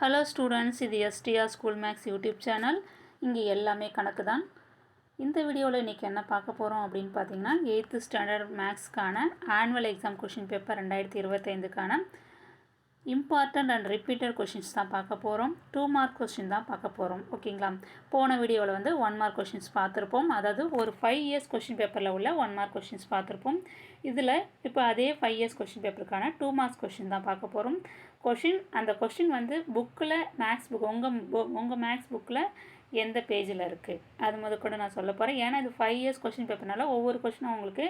Hello students, இது STR school maths YouTube channel. இங்கே எல்லாமே கணக்கு தான். இந்த வீடியோவில் இன்றைக்கி என்ன பார்க்க போகிறோம் அப்படின்னு பார்த்தீங்கன்னா, 8th ஸ்டாண்டர்ட் மேக்ஸ்க்கான ஆனுவல் எக்ஸாம் கொஷின் பேப்பர் 2025க்கான இம்பார்ட்டண்ட் அண்ட் ரிப்பீட்டட் கொஷின்ஸ் தான் பார்க்க போகிறோம். 2 மார்க் கொஷின் தான் பார்க்க போகிறோம். ஓகேங்களா? போன வீடியோவில் வந்து 1 மார்க் கொஷின்ஸ் பார்த்துருப்போம். அதாவது ஒரு 5 இயர்ஸ் கொஷின் பேப்பரில் உள்ள 1 மார்க் கொஷின்ஸ் பார்த்துருப்போம். இதில் இப்போ அதே 5 இயர்ஸ் கொஷின் பேப்பருக்கான 2 மார்க்ஸ் கொஷின் தான் பார்க்க போகிறோம். அந்த கொஷின் வந்து புக்கில் மேக்ஸ் புக் உங்கள் மேக்ஸ் புக்கில் எந்த பேஜில் இருக்குது அது முதற்கொண்டு நான் சொல்ல போகிறேன். ஏன்னா இது 5 இயர்ஸ் கொஷின் பேப்பர்னால ஒவ்வொரு கொஷினும் உங்களுக்கு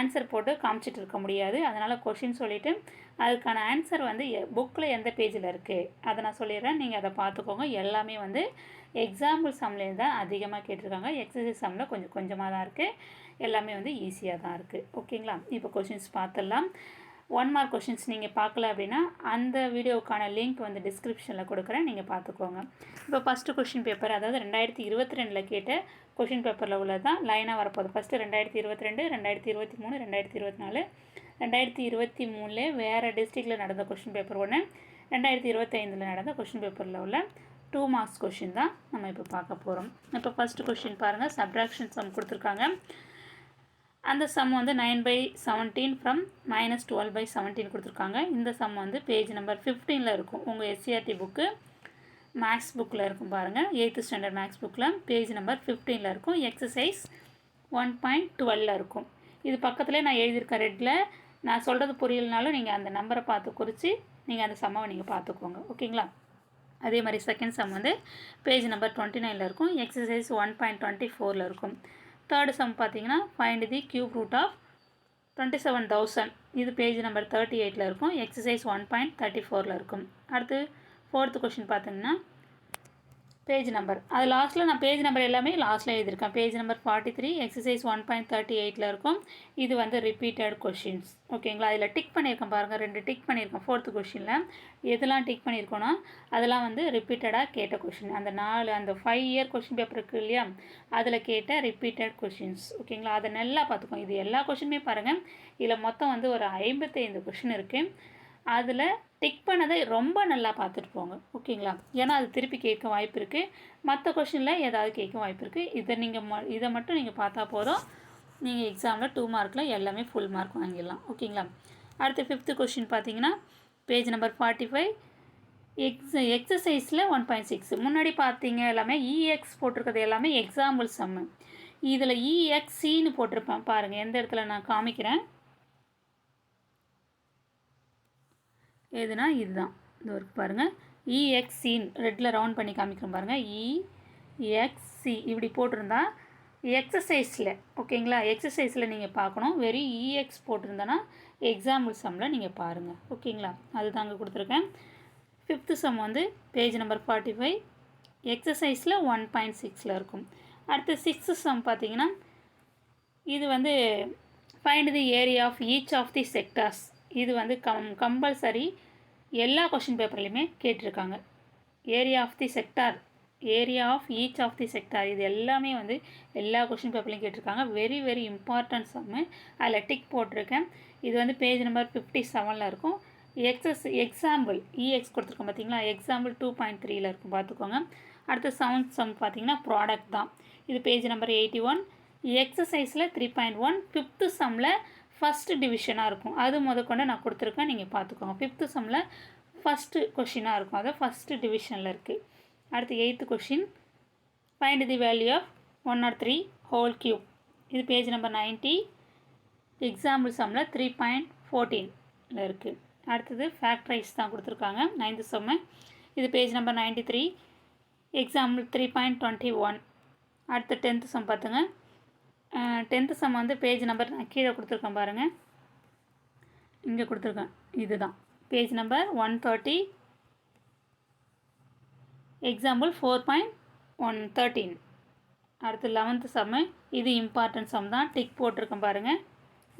ஆன்சர் போட்டு காமிச்சிட்டு இருக்க முடியாது. அதனால் கொஷின் சொல்லிவிட்டு அதுக்கான ஆன்சர் வந்து புக்கில் எந்த பேஜில் இருக்குது அதை நான் சொல்லிடுறேன். நீங்கள் அதை பார்த்துக்கோங்க. எல்லாமே வந்து எக்ஸாம்பிள் சம்லேருந்து தான் அதிகமாக கேட்டிருக்காங்க. எக்ஸசைஸ் சம்மில் கொஞ்சம் கொஞ்சமாக தான் இருக்குது. எல்லாமே வந்து ஈஸியாக தான் இருக்குது. ஓகேங்களா? இப்போ கொஷின்ஸ் பார்த்துடலாம். 1 மார்க் கொஷின்ஸ் நீங்கள் பார்க்கல அப்படின்னா அந்த வீடியோவுக்கான லிங்க் வந்து டிஸ்கிரிப்ஷனில் கொடுக்குறேன், நீங்கள் பார்த்துக்கோங்க. இப்போ ஃபஸ்ட்டு கொஷின் பேப்பர், அதாவது 2022 கேட்ட கொஷின் பேப்பரில் உள்ளது தான் லைனாக வரப்போகுது. ஃபஸ்ட்டு 2022, 2023, 2024, 2023 வேறு டிஸ்ட்ரிக்டில் நடந்த கொஷின் பேப்பர் ஒன்று, 2025 நடந்த கொஷின் பேப்பரில் உள்ள 2 மார்க்ஸ் கொஷின் தான் நம்ம இப்போ பார்க்க போகிறோம். இப்போ ஃபஸ்ட்டு கொஷின் பாருங்கள். சப்ட்ராக்ஷன் சம் கொடுத்துருக்காங்க. அந்த சம் வந்து 9/17 ஃப்ரம் -12/17 கொடுத்துருக்காங்க. இந்த சம் வந்து பேஜ் நம்பர் 15 இருக்கும். உங்கள் எஸ்சிஆர்டி புக்கு மேக்ஸ் புக்கில் இருக்கும் பாருங்கள். 8th ஸ்டாண்டர்ட் மேக்ஸ் புக்கில் பேஜ் நம்பர் 15 இருக்கும். எக்ஸசைஸ் 1.12 இருக்கும். இது பக்கத்தில் நான் எழுதியிருக்கேன் ரெட்டில். நான் சொல்கிறது புரியலனாலும் நீங்கள் அந்த நம்பரை பார்த்து குறித்து நீங்கள் அந்த சம்மை நீங்கள் பார்த்துக்கோங்க. ஓகேங்களா? அதே மாதிரி செகண்ட் சம் வந்து பேஜ் நம்பர் 29 இருக்கும். எக்ஸசைஸ் 1.24 இருக்கும். தேர்டு சம் பார்த்தீங்கன்னா, find the cube root of 27,000. இது பேஜ் நம்பர் 38 இருக்கும். எக்ஸசைஸ் 1.34 இருக்கும். அடுத்து ஃபோர்த்து கொஷின் பார்த்தீங்கன்னா, பேஜ் நம்பர் அது லாஸ்ட்டில் நான் பேஜ் நம்பர் எல்லாமே லாஸ்ட்டில் எழுதியிருக்கேன். பேஜ் நம்பர் 43 எக்ஸசைஸ் 1.38 இருக்கும். இது வந்து ரிப்பீட்டட் கொஷின்ஸ். ஓகேங்களா? அதில் டிக் பண்ணியிருக்கேன் பாருங்கள். 2 டிக் பண்ணியிருக்கேன். ஃபோர்த்து கொஷினில் எதெல்லாம் டிக் பண்ணியிருக்கோன்னா அதெல்லாம் வந்து ரிப்பீட்டடாக கேட்ட கொஷின். அந்த 5 இயர் கொஷின் பேப்பர் இருக்குது இல்லையா, அதில் கேட்ட ரிப்பீட்டட் கொஷின்ஸ். ஓகேங்களா? அதை நல்லா பார்த்துக்கோங்க. இது எல்லா கொஷினுமே பாருங்கள். இதில் மொத்தம் வந்து ஒரு 55 கொஷின் இருக்குது. அதில் டிக் பண்ணதை ரொம்ப நல்லா பார்த்துட்டு போங்க. ஓகேங்களா? ஏன்னா அது திருப்பி கேட்க வாய்ப்பு இருக்குது. மற்ற கொஷினில் ஏதாவது கேட்க வாய்ப்பு இருக்குது. இதை மட்டும் நீங்கள் பார்த்தா போதும். நீங்கள் எக்ஸாமில் 2 மார்க்கில் எல்லாமே ஃபுல் மார்க் வாங்கிடலாம். ஓகேங்களா? அடுத்து 5th கொஷின் பார்த்தீங்கன்னா, பேஜ் நம்பர் 45 எக்ஸசைஸில் 1.6. முன்னாடி பார்த்தீங்க எல்லாமே இஎக்ஸ் போட்டிருக்கிறது எல்லாமே எக்ஸாம்பிள் சம்மு. இதில் இஎக்ஸின்னு போட்டிருப்பேன் பாருங்கள். எந்த இடத்துல நான் காமிக்கிறேன். எதுனா இதுதான் இந்த ஒர்க் பாருங்கள். இஎக்ஸின் ரெட்டில் ரவுண்ட் பண்ணி காமிக்கிறோம் பாருங்கள். இஎக்ஸி இப்படி போட்டிருந்தா எக்ஸசைஸில். ஓகேங்களா? எக்ஸசைஸில் நீங்கள் பார்க்கணும். வெறும் இஎக்ஸ் போட்டிருந்தேன்னா எக்ஸாம்பிள் சம்மில் நீங்கள் பாருங்கள். ஓகேங்களா? அதுதாங்க கொடுத்துருக்கேன். 5th சம் வந்து பேஜ் நம்பர் 45 எக்ஸசைஸில் 1.6 இருக்கும். அடுத்து 6th சம் பார்த்தீங்கன்னா, இது வந்து find the area of each of the sectors. இது வந்து கம்பல்சரி எல்லா கொஷின் பேப்பர்லையுமே கேட்டிருக்காங்க. Area of the sector, area of each of the sector, இது எல்லாமே வந்து எல்லா கொஷின் பேப்பர்லையும் கேட்டிருக்காங்க. Very very important sum. அதில் டிக் போட்டிருக்கேன். இது வந்து பேஜ் நம்பர் 57 இருக்கும். எக்ஸாம்பிள் இஎக்ஸ் கொடுத்துருக்கோம் பார்த்தீங்களா, எக்ஸாம்பிள் 2.3 இருக்கும், பார்த்துக்கோங்க. அடுத்து 7th சம் பார்த்தீங்கன்னா ப்ராடக்ட் தான். இது பேஜ் நம்பர் 81 எக்ஸசைஸில் 3.1 5th சம்மில் ஃபஸ்ட்டு டிவிஷனாக இருக்கும். அது முதற்கொண்டு நான் கொடுத்துருக்கேன், நீங்கள் பார்த்துக்கோங்க. 5th சம்மில் ஃபஸ்ட்டு கொஷினாக இருக்கும். அது ஃபஸ்ட்டு டிவிஷனில் இருக்குது. அடுத்து 8th கொஷின் find the value of 103 whole cube. இது பேஜ் நம்பர் 90 எக்ஸாம்பிள் சம்மில் 3.14 இருக்குது. அடுத்தது ஃபேக்டரைஸ் தான் கொடுத்துருக்காங்க. 9th சம்மு. இது பேஜ் நம்பர் 93 எக்ஸாம்பிள் 3.21. அடுத்து 10th சம் பார்த்துங்க. 10th சம் வந்து பேஜ் நம்பர் நான் கீழே கொடுத்துருக்கேன் பாருங்கள். இங்கே கொடுத்துருக்கேன். இதுதான் பேஜ் நம்பர் 130 எக்ஸாம்பிள் 4.13. அடுத்து 11th சம்மு. இது இம்பார்ட்டன்ட் சம் தான். டிக் போட்டிருக்கேன் பாருங்கள்.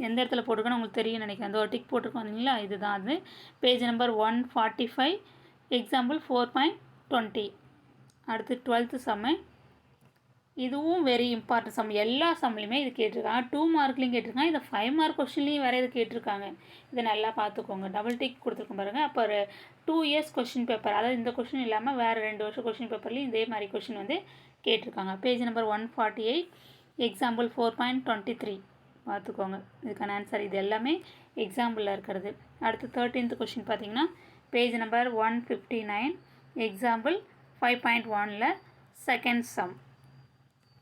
எந்த இடத்துல போட்டிருக்கேன்னு உங்களுக்கு தெரியும் நினைக்கிறேன். அந்த ஒரு டிக் போட்டிருக்கோம் இல்லைங்களா, இதுதான் அது. Page number 145 example 4.20. அடுத்து 12th சம்மு. இதுவும் வெரி இம்பார்ட்டன்ட் சம். எல்லா சம்லையுமே இது கேட்டிருக்காங்க. 2 மார்க்லையும் கேட்டிருக்காங்க. இதை 5 மார்க் கொஸ்டின்லையும் வேறு இது கேட்டிருக்காங்க. இதை நல்லா பார்த்துக்கோங்க. டபுள் டிக் கொடுத்துருக்கோம் பாருங்கள். அப்போ ஒரு 2 இயர்ஸ் கொஸ்டின் பேப்பர், அதாவது இந்த கொஸ்டின் இல்லாமல் வேறு 2 வருஷம் கொஸ்டின் பேப்பர்லையும் இதே மாதிரி கொஸ்டின் வந்து கேட்டிருக்காங்க. பேஜ் நம்பர் 148 எக்ஸாம்பிள் 4.23 பார்த்துக்கோங்க. இதுக்கான ஆன்சர் இது எல்லாமே எக்ஸாம்பிளில் இருக்கிறது. அடுத்து 13th கொஸ்டின் பார்த்தீங்கன்னா பேஜ் நம்பர் 159 எக்ஸாம்பிள் 5.1ல் செகண்ட் சம்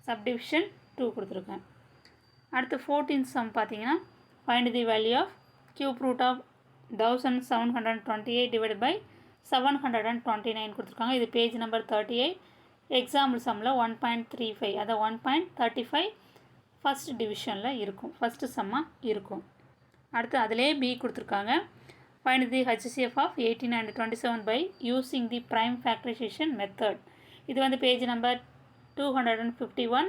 சப்டிவிஷன் 2 கொடுத்துருக்கேன். அடுத்து 14th சம் பார்த்தீங்கன்னா find the value of cube root of 1728 divided by 729 கொடுத்துருக்காங்க. இது பேஜ் நம்பர் 38 எக்ஸாம்பிள் சம்மில் 1.35 அதை 1.35 ஃபஸ்ட் டிவிஷனில் இருக்கும், ஃபஸ்ட்டு சம்மாக இருக்கும். அடுத்து அதிலே பி கொடுத்துருக்காங்க. Find the HCF of 18 and 27 by using the prime factorisation method. இது வந்து பேஜ் நம்பர் 251.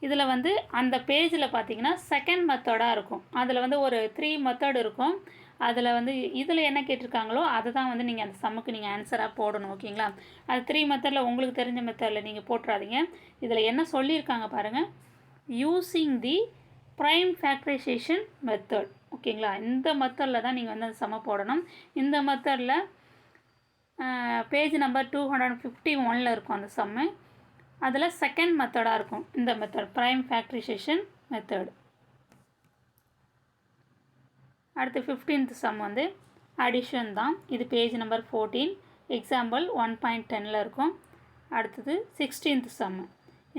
இதில் வந்து அந்த பேஜில் பார்த்தீங்கன்னா செகண்ட் மெத்தடாக இருக்கும். அதில் வந்து ஒரு 3 மெத்தட் இருக்கும். அதில் வந்து இதில் என்ன கேட்டிருக்காங்களோ அதை தான் வந்து நீங்கள் அந்த சம்முக்கு நீங்கள் ஆன்சராக போடணும். ஓகேங்களா? அது 3 மெத்தடில் உங்களுக்கு தெரிஞ்ச மெத்தடில் நீங்கள் போட்டுறாதீங்க. இதில் என்ன சொல்லியிருக்காங்க பாருங்கள், using the prime factorisation method. ஓகேங்களா? இந்த மெத்தடில் தான் நீங்கள் வந்து அந்த சம்மை போடணும். இந்த மெத்தடில் பேஜ் நம்பர் 251 இருக்கும் அந்த சம்மு. அதில் செகண்ட் மெத்தடாக இருக்கும் இந்த மெத்தட், ப்ரைம் ஃபேக்டரைசேஷன் மெத்தட். அடுத்து 15th சம் வந்து அடிஷன் தான். இது பேஜ் நம்பர் 14 எக்ஸாம்பிள் 1.10ல் இருக்கும். அடுத்தது 16th சம்.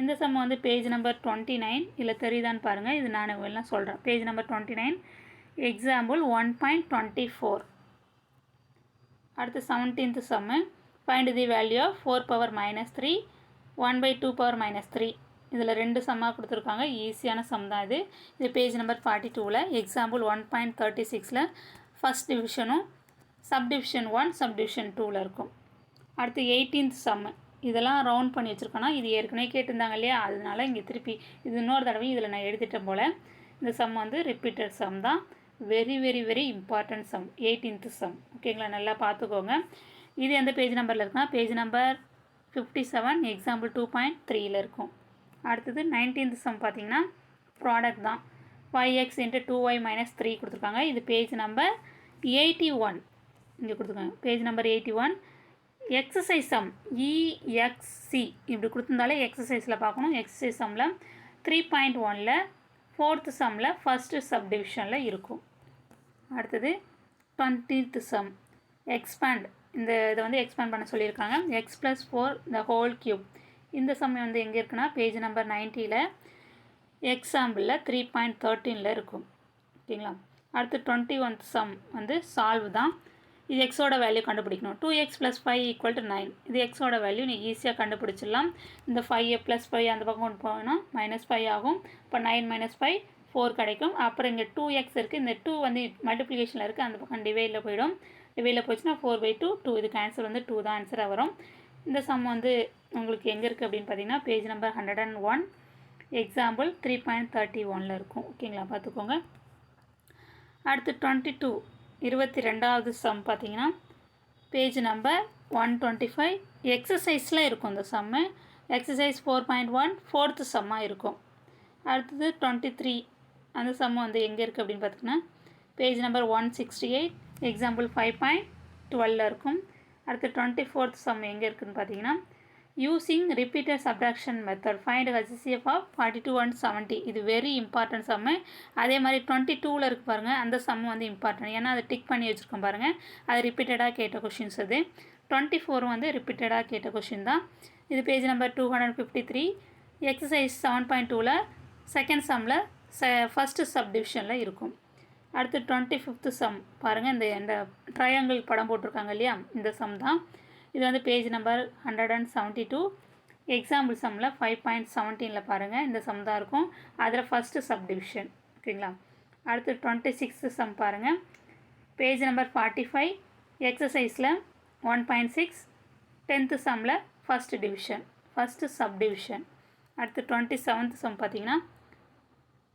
இந்த சம் வந்து பேஜ் நம்பர் 29 இல்லை தெரியுதான்னு பாருங்கள். இது நான் எல்லாம் சொல்கிறேன். Page number 29 example 1.24. அடுத்து 17th sum find the value of 4 power -3 1/2 power -3. இதில் 2 சம்மாக கொடுத்துருக்காங்க. ஈஸியான சம் தான் இது. இது பேஜ் நம்பர் 42ல் எக்ஸாம்பிள் 1.36ல் ஃபஸ்ட் டிவிஷனும் சப்டிவிஷன் 1 சப்டிவிஷன் 2ல் இருக்கும். அடுத்து 18th சம். இதெல்லாம் ரவுண்ட் பண்ணி வச்சுருக்கோன்னா இது ஏற்கனவே கேட்டிருந்தாங்க இல்லையா, அதனால இங்கே திருப்பி இது இன்னொரு தடவை இதில் நான் எழுதிட்டேன் போல். இந்த சம் வந்து ரிப்பீட்டட் சம் தான். Very very very important sum, 18th sum. ஓகேங்களா? நல்லா பார்த்துக்கோங்க. இது எந்த பேஜ் நம்பரில் இருக்குன்னா பேஜ் நம்பர் 57 எக்ஸாம்பிள் 2.3ல் இருக்கும். அடுத்தது 19th சம் பார்த்தீங்கன்னா ப்ராடக்ட் தான். 5x × 2y - 3 கொடுத்துருக்காங்க. இது பேஜ் நம்பர் 81 இங்கே கொடுத்துருக்காங்க. Page number 81 exercise some EXC இப்படி கொடுத்துருந்தாலே எக்ஸசைஸில் பார்க்கணும். எக்ஸசைஸ் சம்மில் 3.1ல் 4th சம்மில் ஃபஸ்ட்டு சப்டிவிஷனில் இருக்கும். அடுத்தது 20th சம் எக்ஸ்பேண்ட். இந்த இதை வந்து எக்ஸ்பேண்ட் பண்ண சொல்லியிருக்காங்க. x + 4 the whole cube. இந்த சம் வந்து எங்கே இருக்குன்னா பேஜ் நம்பர் 90ல் எக்ஸாம்பிளில் 3.13ல் இருக்கும். ஓகேங்களா? அடுத்து 21th சம் வந்து சால்வ் தான். இது எக்ஸோட வேல்யூ கண்டுபிடிக்கணும். 2x + 5 = 9. இது எக்ஸோட வேல்யூ நீ ஈஸியாக கண்டுபிடிச்சிடலாம். இந்த 5 + 5 அந்த பக்கம் கொண்டு போனால் -5 ஆகும். இப்போ 9 - 5 4 கிடைக்கும். அப்புறம் இங்கே 2x இருக்குது. இந்த 2 வந்து மல்டிப்ளிகேஷனில் இருக்குது, அந்த பக்கம் டிவைடில் போயிடும். டிவைடில் போச்சுன்னா 4/2 2. இதுக்கு ஆன்சர் வந்து 2 தான் ஆன்சராக வரும். இந்த சம் வந்து உங்களுக்கு எங்கே இருக்குது அப்படின்னு பார்த்தீங்கன்னா பேஜ் நம்பர் 101 எக்ஸாம்பிள் 3.31ல் இருக்கும். ஓகேங்களா? பார்த்துக்கோங்க. அடுத்து 22வது சம் பார்த்தீங்கன்னா பேஜ் நம்பர் 125 எக்ஸசைஸில் இருக்கும். இந்த சம்மு எக்ஸசைஸ் 4.1 4th சம்மாக இருக்கும். அடுத்தது 23 அந்த சம் வந்து எங்கே இருக்குது அப்படின்னு பார்த்தீங்கன்னா பேஜ் நம்பர் 168 எக்ஸாம்பிள் 5.12ல் இருக்கும். அடுத்து 24th சம் எங்கே இருக்குதுன்னு பார்த்தீங்கன்னா using repeated subtraction method find HCF of 42 and 70. இது வெரி இம்பார்ட்டன்ட் சம்மு. அதே மாதிரி 22ல் இருக்கு பாருங்கள், அந்த சம் வந்து இம்பார்ட்டன்ட். ஏன்னா அதை டிக் பண்ணி வச்சுருக்கோம் பாருங்கள், அது ரிப்பீட்டடாக கேட்ட கொஷின்ஸ். அது 24 வந்து ரிப்பீட்டடாக கேட்ட கொஷின் தான். இது பேஜ் நம்பர் 253 எக்ஸசைஸ் 7.2ல் செகண்ட் சம்மில் ஃபஸ்ட்டு சப்டிவிஷனில் இருக்கும். அடுத்து 25th சம் பாருங்கள். இந்த ட்ரையாங்கிள் படம் போட்டிருக்காங்க இல்லையா, இந்த சம் தான். இது வந்து பேஜ் நம்பர் 172 எக்ஸாம்பிள் சம்மில் 5.17ல் பாருங்கள், இந்த சம் தான் இருக்கும். அதில் ஃபஸ்ட்டு சப்டிவிஷன். ஓகேங்களா? அடுத்து 26th சம் பாருங்கள். பேஜ் நம்பர் 45 எக்ஸசைஸில் 1.6 10th சம்மில் ஃபஸ்ட்டு டிவிஷன், ஃபஸ்ட்டு சப்டிவிஷன். அடுத்து 27th சம் பார்த்தீங்கன்னா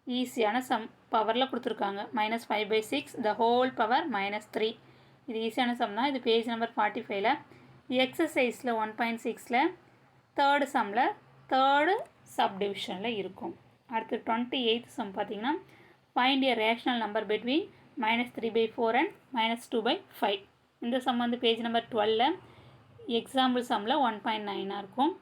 ஈஸியான சம், பவரில் கொடுத்துருக்காங்க. -5/6 த ஹோல் பவர் -3. இது ஈஸியான சம் தான். இது பேஜ் நம்பர் 45ல் எக்ஸசைஸில் 1.6ல் 3rd சம்மில் தேர்டு சப்டிவிஷனில் இருக்கும். அடுத்து 28th சம் பார்த்தீங்கன்னா find a rational number between -3/4 and -2/5. இந்த சம் வந்து பேஜ் நம்பர் 12 எக்ஸாம்பிள் சம்மில் 1.9 இருக்கும்.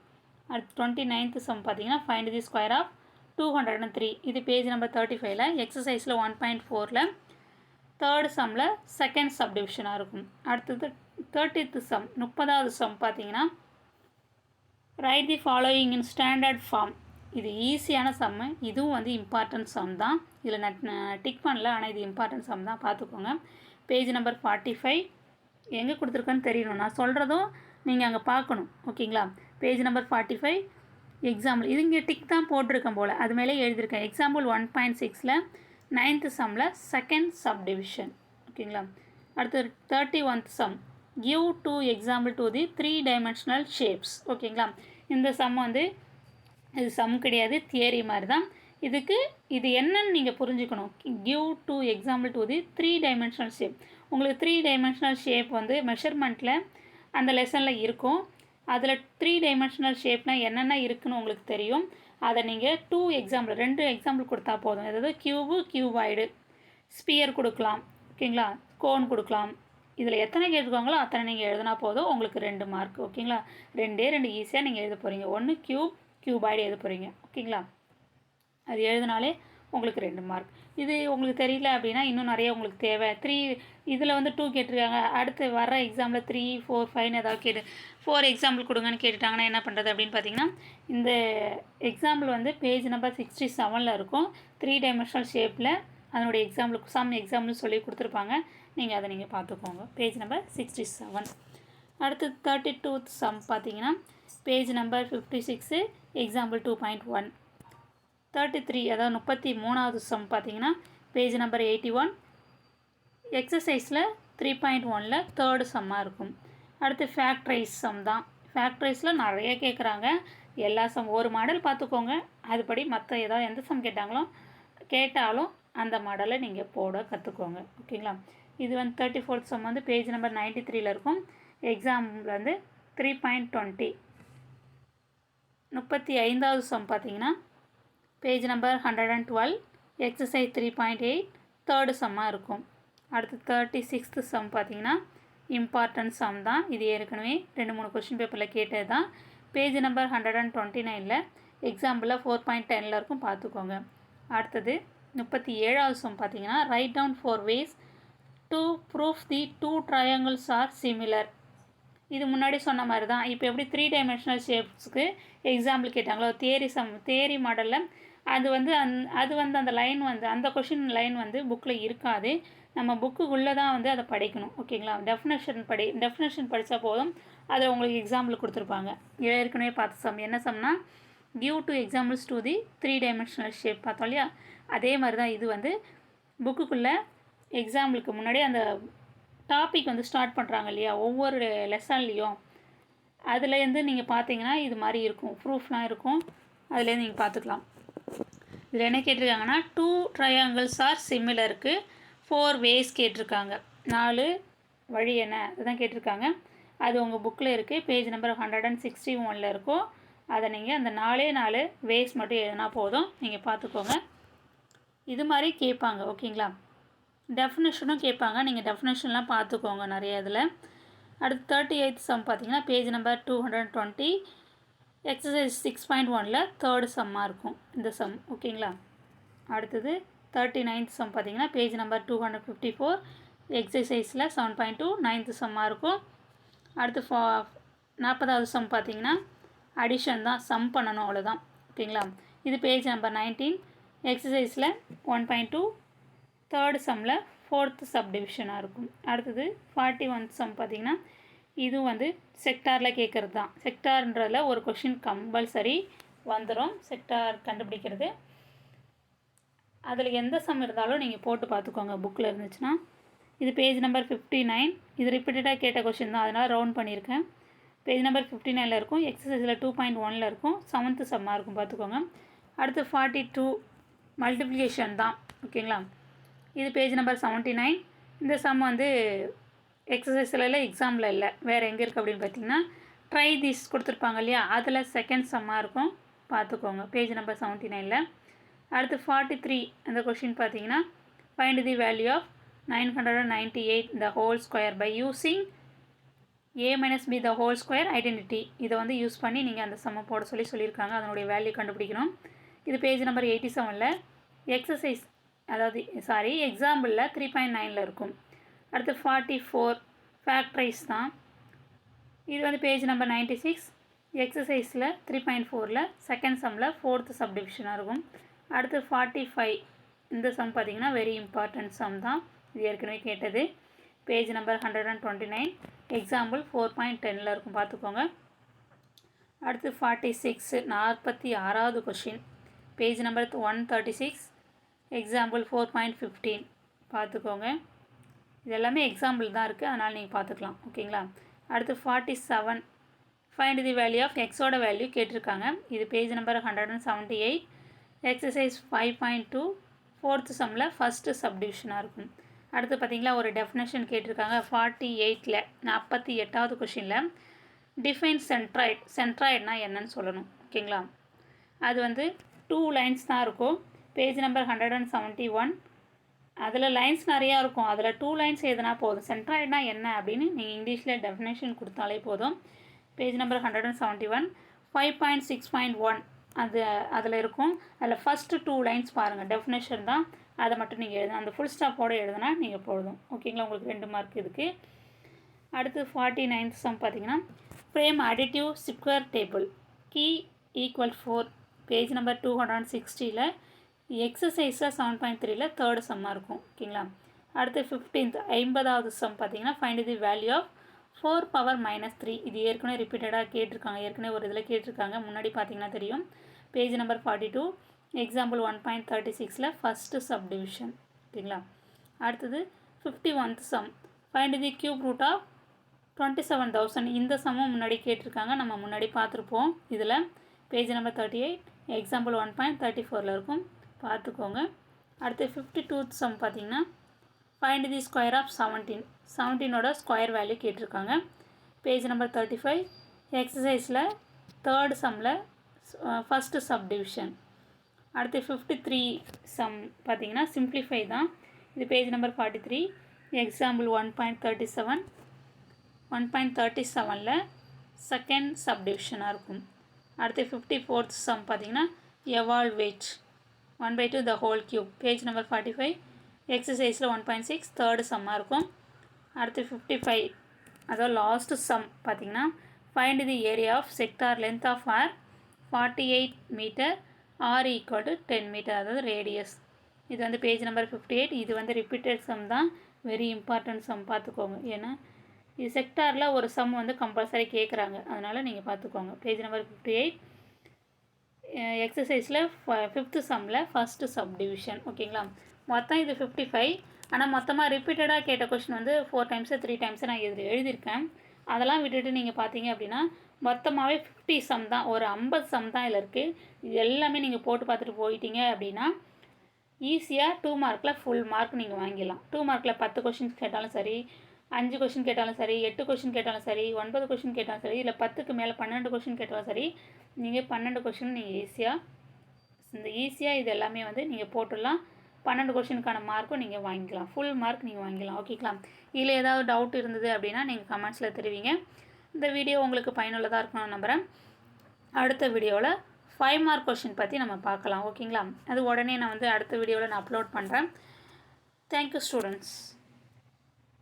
அடுத்து 29th சம் பார்த்தீங்கன்னா ஃபைண்ட் தி ஸ்கொயர் ஆஃப் 203. இது பேஜ் நம்பர் 35ல் எக்ஸசைஸில் 1.4ல் தேர்டு சம்மில் செகண்ட் சப்டிவிஷனாக இருக்கும். அடுத்தது 30th சம் 30வது சம் பார்த்தீங்கன்னா write the following in standard form. இது ஈஸியான சம்மு, இதுவும் வந்து இம்பார்ட்டன்ட் சம் தான். இதில் நான் டிக் பண்ணல, ஆனால் இது இம்பார்ட்டன்ட் சம் தான், பார்த்துக்கோங்க. பேஜ் நம்பர் 45 எங்கே கொடுத்துருக்கேன்னு தெரியணும், நான் சொல்கிறதும் நீங்கள் அங்கே பார்க்கணும், ஓகேங்களா. பேஜ் நம்பர் 45 எக்ஸாம்பிள், இது இங்கே டிக் தான் போட்டிருக்கேன் போல், அது மேலே எழுதியிருக்கேன். எக்ஸாம்பிள் 1.6ல் 9th சம்மில் செகண்ட் சப்டிவிஷன், ஓகேங்களா. அடுத்து 31st sum give 2 example to the 3-dimensional shapes, ஓகேங்களா. இந்த சம் வந்து இது சம் கிடையாது, தியரி மாதிரி தான். இது என்னன்னு நீங்கள் புரிஞ்சுக்கணும். Give 2 example to the 3-dimensional shape. உங்களுக்கு 3-dimensional ஷேப் வந்து மெஷர்மெண்ட்டில் அந்த லெசனில் இருக்கும். அதில் 3-dimensional ஷேப்னால் என்னென்ன இருக்குதுன்னு உங்களுக்கு தெரியும். அதை நீங்கள் 2 எக்ஸாம்பிள் கொடுத்தா போதும். அதாவது கியூபாய்டு, ஸ்பியர் கொடுக்கலாம், ஓகேங்களா, கோன் கொடுக்கலாம். இதில் எத்தனை கேட்டுருக்காங்களோ அத்தனை நீங்கள் எழுதினா போதும், உங்களுக்கு 2 மார்க், ஓகேங்களா. 2 ஈஸியாக நீங்கள் எழுத போகிறீங்க. ஒன்று கியூபாய்டு எழுத போகிறீங்க, ஓகேங்களா. அது எழுதினாலே உங்களுக்கு 2 மார்க். இது உங்களுக்கு தெரியல அப்படின்னா இன்னும் நிறைய உங்களுக்கு தேவை. 3 இதில் வந்து 2 கேட்டிருக்காங்க. அடுத்து வர எக்ஸாமில் 3, 4, 5 ஏதாவது 4 எக்ஸாம்பிள் கொடுங்கன்னு கேட்டுட்டாங்கன்னா என்ன பண்ணுறது அப்படின்னு பார்த்தீங்கன்னா, இந்த எக்ஸாம்பிள் வந்து பேஜ் நம்பர் 67ல் இருக்கும். 3-dimensional ஷேப்பில் அதனுடைய எக்ஸாம்பிள் சொல்லி கொடுத்துருப்பாங்க. நீங்கள் அதை பார்த்துக்கோங்க. Page number 67. அடுத்து 32th சம் பார்த்தீங்கன்னா பேஜ் நம்பர் 56 எக்ஸாம்பிள் 2.1. 33 அதாவது 33வது சம் பார்த்தீங்கன்னா பேஜ் நம்பர் 81 எக்ஸசைஸில் 3.1ல் தேர்டு சம்மாக இருக்கும். அடுத்து ஃபேக்ட்ரைஸ் சம் தான். ஃபேக்ட்ரைஸில் நிறைய கேட்குறாங்க. எல்லா சம் ஒரு மாடல் பார்த்துக்கோங்க, அதுபடி மற்ற ஏதாவது எந்த சம் கேட்டாலும் அந்த மாடலை நீங்கள் போட கற்றுக்கோங்க, ஓகேங்களா. இது வந்து 34th சம் வந்து பேஜ் நம்பர் 93ல் இருக்கும். எக்ஸாம்பிள் வந்து 3.20. 35வது சம் பார்த்தீங்கன்னா பேஜ் நம்பர் 112 எக்ஸசைஸ் 3.8 தேர்டு சம்மாக இருக்கும். அடுத்து 36th சம் பார்த்தீங்கன்னா இம்பார்ட்டன்ட் சம் தான். இது ஏற்கனவே 2-3 கொஷின் பேப்பரில் கேட்டது தான். பேஜ் நம்பர் 129ல் எக்ஸாம்பிளில் 4.10ல் இருக்கும், பார்த்துக்கோங்க. அடுத்தது 37வது சம் பார்த்தீங்கன்னா write down 4 ways to prove the 2 triangles are similar. இது முன்னாடி சொன்ன மாதிரி தான். இப்போ எப்படி 3-dimensional ஷேப்ஸுக்கு எக்ஸாம்பிள் கேட்டாங்களோ தியரி மாடலில் அது வந்து அந்த லைன் வந்து அந்த கொஷின் லைன் வந்து புக்கில் இருக்காது. நம்ம புக்குக்குள்ளே தான் வந்து அதை படிக்கணும், ஓகேங்களா. டெஃபினேஷன் படித்தா போதும், அதை உங்களுக்கு எக்ஸாம்பிள் கொடுத்துருப்பாங்க. ஏற்கனவே பார்த்த சம் என்ன சம்னா give 2 examples to the 3-dimensional shape பார்த்தோம் இல்லையா. அதே மாதிரி தான் இது வந்து புக்குக்குள்ளே எக்ஸாம்பிளுக்கு முன்னாடி அந்த டாபிக் வந்து ஸ்டார்ட் பண்ணுறாங்க இல்லையா, ஒவ்வொரு லெசன்லேயும் அதுலேருந்து நீங்கள் பார்த்தீங்கன்னா இது மாதிரி இருக்கும், ப்ரூஃப்லாம் இருக்கும், அதுலேருந்து நீங்கள் பார்த்துக்கலாம். இதில் என்ன கேட்டிருக்காங்கன்னா 2 triangles are similarக்கு 4 ways கேட்டிருக்காங்க. 4 வழி என்ன அதுதான் கேட்டிருக்காங்க. அது உங்கள் புக்கில் இருக்குது, பேஜ் நம்பர் 161ல் இருக்கும். அதை நீங்கள் அந்த 4 ways மட்டும் எழுதினா போதும், நீங்கள் பார்த்துக்கோங்க. இது மாதிரி கேட்பாங்க, ஓகேங்களா. டெஃபினேஷனும் கேட்பாங்க, நீங்கள் டெஃபினேஷன்லாம் பார்த்துக்கோங்க நிறைய இதில். அடுத்து 38th சம் பார்த்தீங்கன்னா பேஜ் நம்பர் 220 எக்ஸசைஸ் 6.1ல் தேர்டு சம்மாக இருக்கும் இந்த சம், ஓகேங்களா. அடுத்தது 39th சம் பார்த்தீங்கன்னா பேஜ் நம்பர் 254 எக்ஸசைஸில் 7.2 9th சம்மாக இருக்கும். அடுத்து 40வது சம் பார்த்தீங்கன்னா அடிஷன் தான், சம் பண்ணணும் அவ்வளோதான், ஓகேங்களா. இது பேஜ் நம்பர் 19 எக்ஸசைஸில் 1.2 தேர்டு சம்மில் 4th சப்டிவிஷனாக இருக்கும். அடுத்தது 41th சம் பார்த்திங்கன்னா இது வந்து செக்டாரில் கேட்குறது தான். செக்டார்ன்றதில் ஒரு கொஷின் கம்பல்சரி வந்துடும், செக்டார் கண்டுபிடிக்கிறது. அதில் எந்த சம் இருந்தாலும் நீங்கள் போட்டு பார்த்துக்கோங்க புக்கில் இருந்துச்சுன்னா. இது பேஜ் நம்பர் 59, இது ரிப்பீட்டடாக கேட்ட கொஷின் தான், அதனால் ரவுண்ட் பண்ணியிருக்கேன். பேஜ் நம்பர் 59ல் இருக்கும், எக்ஸசைஸில் 2.1ல் இருக்கும், 7th சம்மாக இருக்கும், பார்த்துக்கோங்க. அடுத்து 42 மல்டிப்ளிகேஷன் தான், ஓகேங்களா. இது பேஜ் நம்பர் 79. இந்த சம் வந்து எக்ஸசைஸில் இல்லை, எக்ஸாமில் இல்லை, வேறு எங்கே இருக்குது அப்படின்னு பார்த்தீங்கன்னா ட்ரை திஸ் கொடுத்துருப்பாங்க இல்லையா, அதில் செகண்ட் சம்மாக இருக்கும், பார்த்துக்கோங்க. பேஜ் நம்பர் 79ல். அடுத்து 43 அந்த கொஷின் பார்த்தீங்கன்னா, find the value of 998 the whole square by using a minus b the whole square identity. இதை வந்து யூஸ் பண்ணி நீங்கள் அந்த சம்ம போட சொல்லியிருக்காங்க. அதனுடைய வேல்யூ கண்டுபிடிக்கணும். இது பேஜ் நம்பர் 87ல் எக்ஸசைஸ் எக்ஸாம்பிளில் 3.9ல் இருக்கும். அடுத்து 44 ஃபேக்டரைஸ் தான். இது வந்து பேஜ் நம்பர் 96 எக்ஸசைஸில் 3.4ல் செகண்ட் சம்மில் 4th சப்டிவிஷனாக இருக்கும். அடுத்து 45 இந்த சம் பார்த்திங்கன்னா வெரி இம்பார்ட்டன்ட் சம் தான். இது ஏற்கனவே கேட்டது. பேஜ் நம்பர் 129 எக்ஸாம்பிள் 4.10ல் இருக்கும், பார்த்துக்கோங்க. அடுத்து 46 46வது கொஷின் பேஜ் நம்பர் 136 எக்ஸாம்பிள் 4.15 பார்த்துக்கோங்க. இது எல்லாமே எக்ஸாம்பிள் தான் இருக்குது, அதனால் நீங்கள் பார்த்துக்கலாம். ஓகேங்களா. அடுத்து 47 ஃபைண்ட் தி வேல்யூ ஆஃப் எக்ஸோட வேல்யூ கேட்டிருக்காங்க. இது பேஜ் நம்பர் 178 எக்ஸசைஸ் 5.2 4th சம்மில் ஃபஸ்ட்டு சப்டிவிஷனாக இருக்கும். அடுத்து பார்த்திங்களா ஒரு டெஃபினேஷன் கேட்டிருக்காங்க. 48ல் 48வது கொஷினில் டிஃபைன் சென்ட்ராய்டுனா என்னன்னு சொல்லணும். ஓகேங்களா. அது வந்து 2 லைன்ஸ் தான் இருக்கும். பேஜ் நம்பர் 171 அதில் லைன்ஸ் நிறையா இருக்கும். அதில் 2 லைன்ஸ் எதுனா போதும். சென்ட்ராய்டுனா என்ன அப்படின்னு நீங்கள் இங்கிலீஷில் டெஃபினேஷன் கொடுத்தாலே போதும். பேஜ் நம்பர் 171 5.6.1 அதில் இருக்கும். அதில் ஃபஸ்ட்டு 2 லைன்ஸ் பாருங்கள், டெஃபினேஷன் தான். அதை மட்டும் நீங்கள் எழுதணும். அந்த ஃபுல் ஸ்டாப்போடு எழுதுனா நீங்கள் போதும். ஓகேங்களா. உங்களுக்கு 2 மார்க் இதுக்கு. அடுத்து 49th சம் பார்த்தீங்கன்னா frame additive square table key equal 4 page number 260ல் எக்ஸசைஸில் 7.3ல் 3rd சம்மாக இருக்கும். ஓகேங்களா. அடுத்து 15th 50வது சம் பார்த்தீங்கன்னா find the value of 4 power -3. இது ஏற்கனவே ரிப்பீட்டடாக கேட்டிருக்காங்க. ஏற்கனவே ஒரு இதில் கேட்டிருக்காங்க, முன்னாடி பார்த்தீங்கன்னா தெரியும். பேஜ் நம்பர் 42 எக்ஸாம்பிள் 1.36ல் ஃபஸ்ட்டு சப்டிவிஷன். ஓகேங்களா. அடுத்தது 51th sum find the cube root of 27,000. இந்த சம்மும் முன்னாடி கேட்டிருக்காங்க, நம்ம முன்னாடி பார்த்துருப்போம். இதில் பேஜ் நம்பர் 38 எக்ஸாம்பிள் 1.34ல் இருக்கும், பார்த்துக்கோங்க. அடுத்து 52th சம் பார்த்தீங்கன்னா ஃபைண்ட் தி ஸ்கொயர் ஆஃப் 17ஓட ஸ்கொயர் வேல்யூ கேட்டிருக்காங்க. பேஜ் நம்பர் 35 எக்ஸசைஸில் 3rd சம்மில் ஃபஸ்ட்டு சப்டிவிஷன். அடுத்து 53 சம் பார்த்தீங்கன்னா சிம்ப்ளிஃபை தான். இது பேஜ் நம்பர் 43 எக்ஸாம்பிள் 1.37ல் செகண்ட் சப்டிவிஷனாக இருக்கும். அடுத்து 54th சம் பார்த்தீங்கன்னா evaluate 1/2 the whole cube page number 45 எக்ஸசைஸில் 1.6 3rd சம்மாக இருக்கும். அடுத்து 55 அதாவது லாஸ்ட் சம் பார்த்தீங்கன்னா find the area of sector length of R 48 metre R equal to 10 metre, அதாவது ரேடியஸ். இது வந்து பேஜ் நம்பர் 58. இது வந்து ரிப்பீட்டட் சம் தான், வெரி இம்பார்ட்டன்ட் சம், பார்த்துக்கோங்க. ஏன்னா இது செக்டாரில் ஒரு சம் வந்து கம்பல்சரி கேட்குறாங்க, அதனால் நீங்கள் பார்த்துக்கோங்க. பேஜ் நம்பர் 58 எக்ஸசைஸில் 5th சம்மில் ஃபஸ்ட்டு சப்டிவிஷன். ஓகேங்களா. மொத்தம் இது 55. ஆனால் மொத்தமாக ரிப்பீட்டடாக கேட்ட கொஷின் வந்து 4 times 3 times நான் இதில் எழுதியிருக்கேன். அதெல்லாம் விட்டுட்டு நீங்கள் பார்த்தீங்க அப்படின்னா மொத்தமாகவே 50 சம் தான், ஒரு 50 சம் தான் இதில் இருக்குது. இது எல்லாமே நீங்கள் போட்டு பார்த்துட்டு போயிட்டீங்க அப்படின்னா ஈஸியாக 2 மார்க்கில் ஃபுல் மார்க் நீங்கள் வாங்கிடலாம். 2 மார்க்கில் 10 கொஷின்ஸ் கேட்டாலும் சரி, 5 கொஷின் கேட்டாலும் சரி, 8 கொஷின் கேட்டாலும் சரி, 9 கொஷின் கேட்டாலும் சரி, இல்லை 10க்கு மேலே 12 கொஷின் கேட்டாலும் சரி, நீங்கள் 12 கொஷின் நீங்கள் ஈஸியாக இது எல்லாமே வந்து நீங்கள் போட்டுடலாம். 12 கொஷினுக்கான மார்க்கும் நீங்கள் வாங்கிக்கலாம், ஃபுல் மார்க் நீங்கள் வாங்கிக்கலாம். ஓகேங்களா. இதில் ஏதாவது டவுட் இருந்தது அப்படின்னா நீங்கள் கமெண்ட்ஸில் தெரிவிங்க. இந்த வீடியோ உங்களுக்கு பயனுள்ளதாக இருக்கணும்னு நம்புகிறேன். அடுத்த வீடியோவில் 5 மார்க் கொஷின் பற்றி நம்ம பார்க்கலாம். ஓகேங்களா. அது உடனே நான் வந்து அடுத்த வீடியோவில் நான் அப்லோட் பண்ணுறேன். Thank you students.